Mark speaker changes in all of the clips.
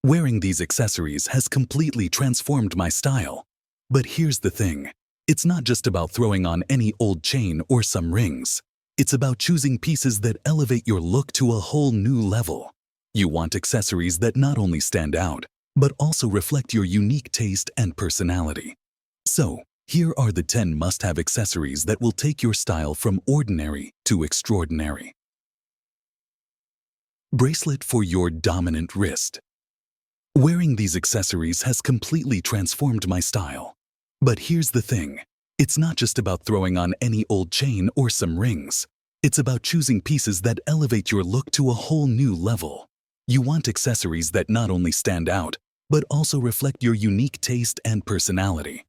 Speaker 1: Wearing these accessories has completely transformed my style. But here's the thing. It's not just about throwing on any old chain or some rings. It's about choosing pieces that elevate your look to a whole new level. You want accessories that not only stand out, but also reflect your unique taste and personality. So, here are the 10 must-have accessories that will take your style from ordinary to extraordinary. Bracelet for your dominant wrist. Wearing these accessories has completely transformed my style. But here's the thing. It's not just about throwing on any old chain or some rings. It's about choosing pieces that elevate your look to a whole new level. You want accessories that not only stand out, but also reflect your unique taste and personality.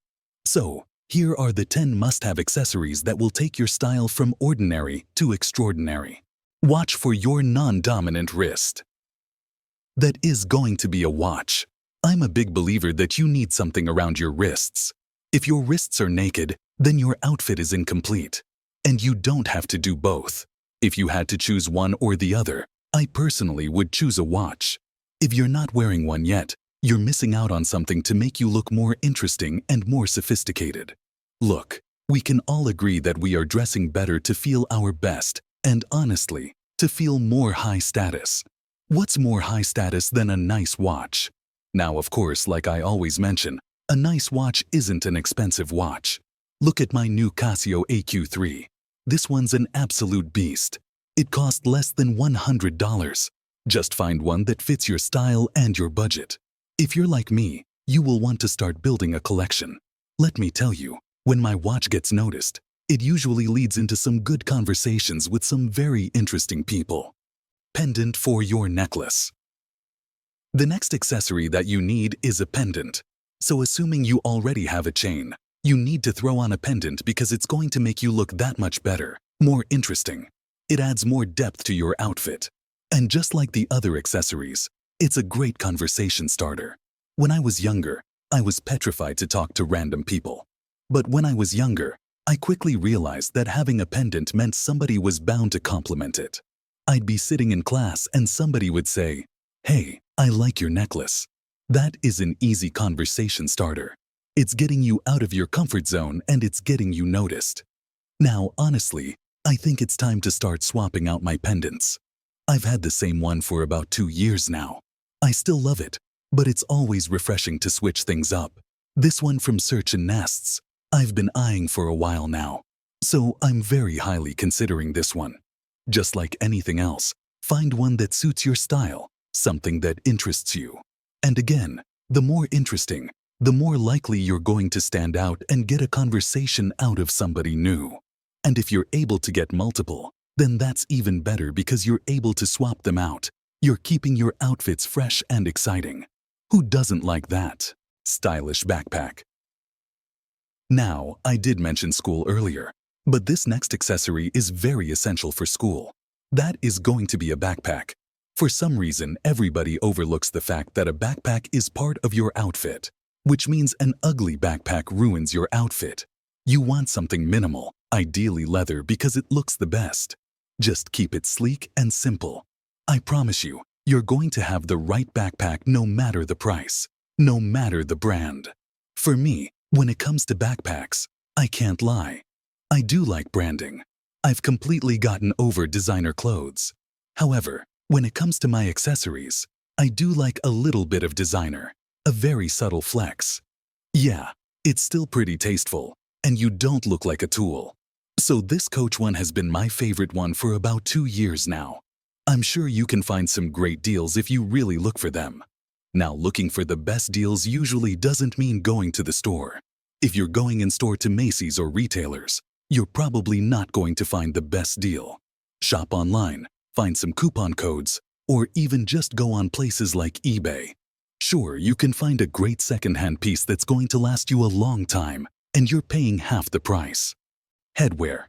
Speaker 1: So, here are the 10 must-have accessories that will take your style from ordinary to extraordinary. Watch for your non-dominant wrist. That is going to be a watch. I'm a big believer that you need something around your wrists. If your wrists are naked, then your outfit is incomplete. And you don't have to do both. If you had to choose one or the other, I personally would choose a watch. If you're not wearing one yet, you're missing out on something to make you look more interesting and more sophisticated. Look, we can all agree that we are dressing better to feel our best, and honestly, to feel more high status. What's more high status than a nice watch? Now, of course, like I always mention, a nice watch isn't an expensive watch. Look at my new Casio AQ3. This one's an absolute beast. It cost less than $100. Just find one that fits your style and your budget. If you're like me, you will want to start building a collection. Let me tell you, when my watch gets noticed, it usually leads into some good conversations with some very interesting people. Pendant for your necklace. The next accessory that you need is a pendant. So assuming you already have a chain, you need to throw on a pendant because it's going to make you look that much better, more interesting. It adds more depth to your outfit. And just like the other accessories, it's a great conversation starter. When I was younger, I was petrified to talk to random people. But when I was younger, I quickly realized that having a pendant meant somebody was bound to compliment it. I'd be sitting in class and somebody would say, "Hey, I like your necklace." That is an easy conversation starter. It's getting you out of your comfort zone and it's getting you noticed. Now, honestly, I think it's time to start swapping out my pendants. I've had the same one for about 2 years now. I still love it, but it's always refreshing to switch things up. This one from Search and Nests, I've been eyeing for a while now, so I'm very highly considering this one. Just like anything else, find one that suits your style, something that interests you. And again, the more interesting, the more likely you're going to stand out and get a conversation out of somebody new. And if you're able to get multiple, then that's even better because you're able to swap them out. You're keeping your outfits fresh and exciting. Who doesn't like that? Stylish backpack. Now, I did mention school earlier, but this next accessory is very essential for school. That is going to be a backpack. For some reason, everybody overlooks the fact that a backpack is part of your outfit, which means an ugly backpack ruins your outfit. You want something minimal, ideally leather because it looks the best. Just keep it sleek and simple. I promise you, you're going to have the right backpack no matter the price, no matter the brand. For me, when it comes to backpacks, I can't lie. I do like branding. I've completely gotten over designer clothes. However, when it comes to my accessories, I do like a little bit of designer, a very subtle flex. Yeah, it's still pretty tasteful, and you don't look like a tool. So this Coach one has been my favorite one for about 2 years now. I'm sure you can find some great deals if you really look for them. Now, looking for the best deals usually doesn't mean going to the store. If you're going in store to Macy's or retailers, you're probably not going to find the best deal. Shop online, find some coupon codes, or even just go on places like eBay. Sure, you can find a great secondhand piece that's going to last you a long time, and you're paying half the price. Headwear.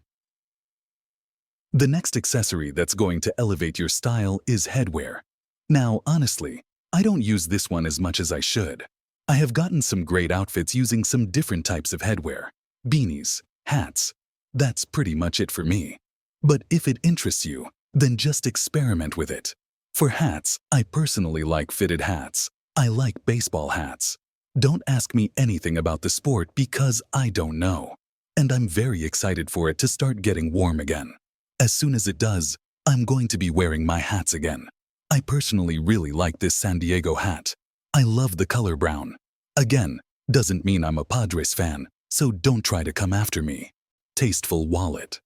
Speaker 1: The next accessory that's going to elevate your style is headwear. Now, honestly, I don't use this one as much as I should. I have gotten some great outfits using some different types of headwear. Beanies, hats. That's pretty much it for me. But if it interests you, then just experiment with it. For hats, I personally like fitted hats. I like baseball hats. Don't ask me anything about the sport because I don't know. And I'm very excited for it to start getting warm again. As soon as it does, I'm going to be wearing my hats again. I personally really like this San Diego hat. I love the color brown. Again, doesn't mean I'm a Padres fan, so don't try to come after me. Tasteful wallet.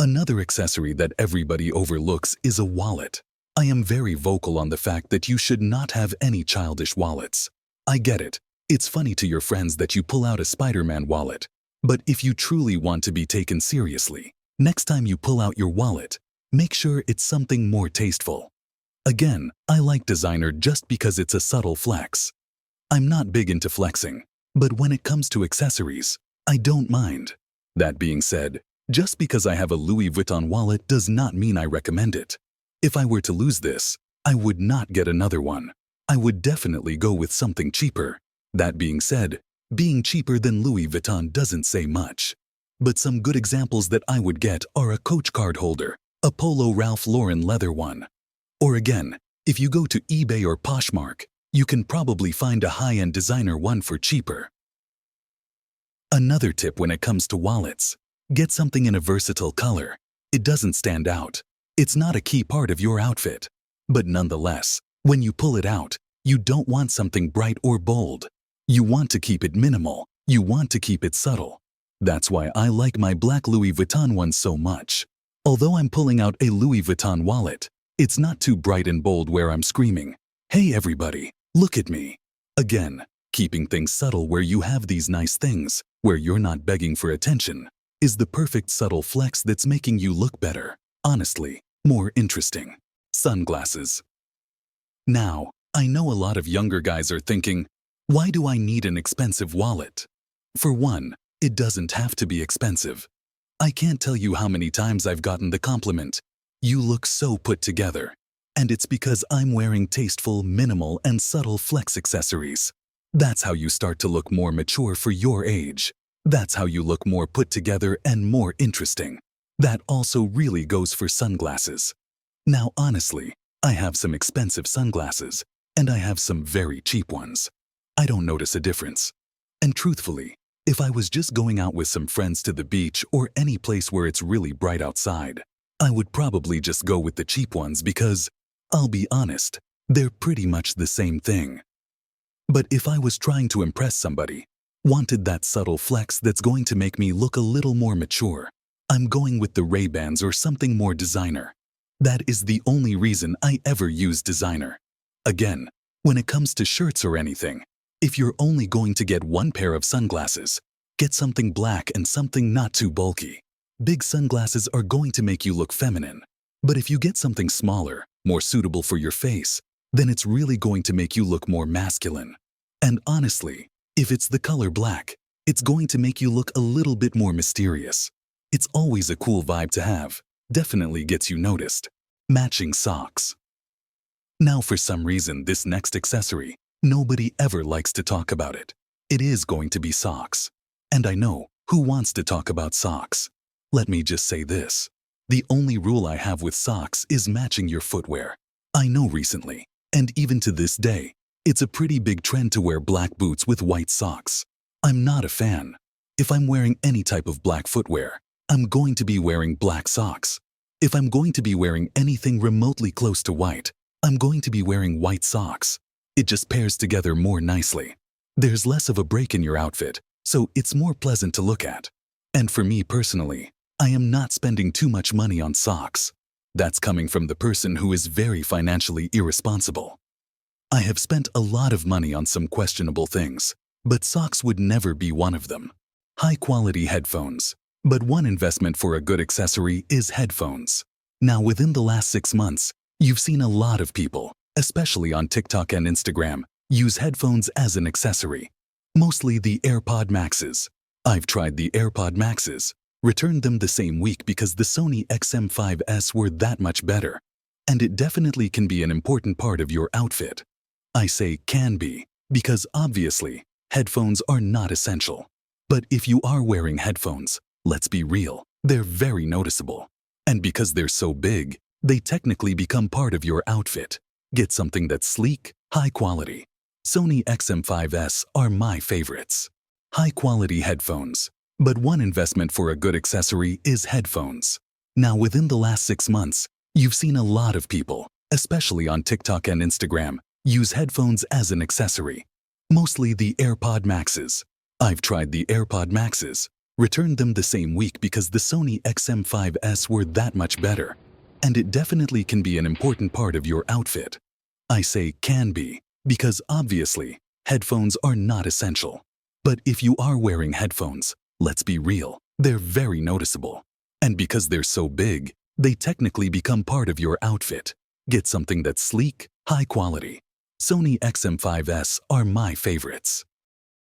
Speaker 1: Another accessory that everybody overlooks is a wallet. I am very vocal on the fact that you should not have any childish wallets. I get it. It's funny to your friends that you pull out a Spider-Man wallet. But if you truly want to be taken seriously, next time you pull out your wallet, make sure it's something more tasteful. Again, I like designer just because it's a subtle flex. I'm not big into flexing, but when it comes to accessories, I don't mind. That being said, just because I have a Louis Vuitton wallet does not mean I recommend it. If I were to lose this, I would not get another one. I would definitely go with something cheaper. That being said, being cheaper than Louis Vuitton doesn't say much. But some good examples that I would get are a Coach card holder, a Polo Ralph Lauren leather one. Or again, if you go to eBay or Poshmark, you can probably find a high-end designer one for cheaper. Another tip when it comes to wallets, get something in a versatile color. It doesn't stand out. It's not a key part of your outfit. But nonetheless, when you pull it out, you don't want something bright or bold. You want to keep it minimal. You want to keep it subtle. That's why I like my black Louis Vuitton one so much. Although I'm pulling out a Louis Vuitton wallet, it's not too bright and bold where I'm screaming, "Hey everybody, look at me." Again, keeping things subtle where you have these nice things, where you're not begging for attention, is the perfect subtle flex that's making you look better, honestly, more interesting. Sunglasses. Now, I know a lot of younger guys are thinking, why do I need an expensive wallet? For one, it doesn't have to be expensive. I can't tell you how many times I've gotten the compliment, "You look so put together." And it's because I'm wearing tasteful, minimal, and subtle flex accessories. That's how you start to look more mature for your age. That's how you look more put together and more interesting. That also really goes for sunglasses. Now honestly, I have some expensive sunglasses, and I have some very cheap ones. I don't notice a difference. And truthfully, if I was just going out with some friends to the beach or any place where it's really bright outside, I would probably just go with the cheap ones because, I'll be honest, they're pretty much the same thing. But if I was trying to impress somebody, wanted that subtle flex that's going to make me look a little more mature, I'm going with the Ray-Bans or something more designer. That is the only reason I ever use designer. Again, when it comes to shirts or anything, if you're only going to get one pair of sunglasses, get something black and something not too bulky. Big sunglasses are going to make you look feminine. But if you get something smaller, more suitable for your face, then it's really going to make you look more masculine. And honestly, if it's the color black, it's going to make you look a little bit more mysterious. It's always a cool vibe to have. Definitely gets you noticed. Matching socks. Now for some reason this next accessory, nobody ever likes to talk about it. It is going to be socks. And I know, who wants to talk about socks? Let me just say this. The only rule I have with socks is matching your footwear. I know recently, and even to this day, it's a pretty big trend to wear black boots with white socks. I'm not a fan. If I'm wearing any type of black footwear, I'm going to be wearing black socks. If I'm going to be wearing anything remotely close to white, I'm going to be wearing white socks. It just pairs together more nicely. There's less of a break in your outfit, so it's more pleasant to look at. And for me personally, I am not spending too much money on socks. That's coming from the person who is very financially irresponsible. I have spent a lot of money on some questionable things, but socks would never be one of them. High-quality headphones. But one investment for a good accessory is headphones. Now within the last 6 months, you've seen a lot of people, especially on TikTok and Instagram, use headphones as an accessory. Mostly the AirPod Maxes. I've tried the AirPod Maxes, returned them the same week because the Sony XM5S were that much better. And it definitely can be an important part of your outfit. I say can be, because obviously, headphones are not essential. But if you are wearing headphones, let's be real, they're very noticeable. And because they're so big, they technically become part of your outfit. Get something that's sleek, high quality. Sony XM5S are my favorites. High quality headphones. But one investment for a good accessory is headphones. Now, within the last 6 months, you've seen a lot of people, especially on TikTok and Instagram, use headphones as an accessory. Mostly the AirPod Maxes. I've tried the AirPod Maxes, returned them the same week because the Sony XM5S were that much better. And it definitely can be an important part of your outfit. I say can be, because obviously, headphones are not essential. But if you are wearing headphones, let's be real, they're very noticeable. And because they're so big, they technically become part of your outfit. Get something that's sleek, high quality. Sony XM5S are my favorites.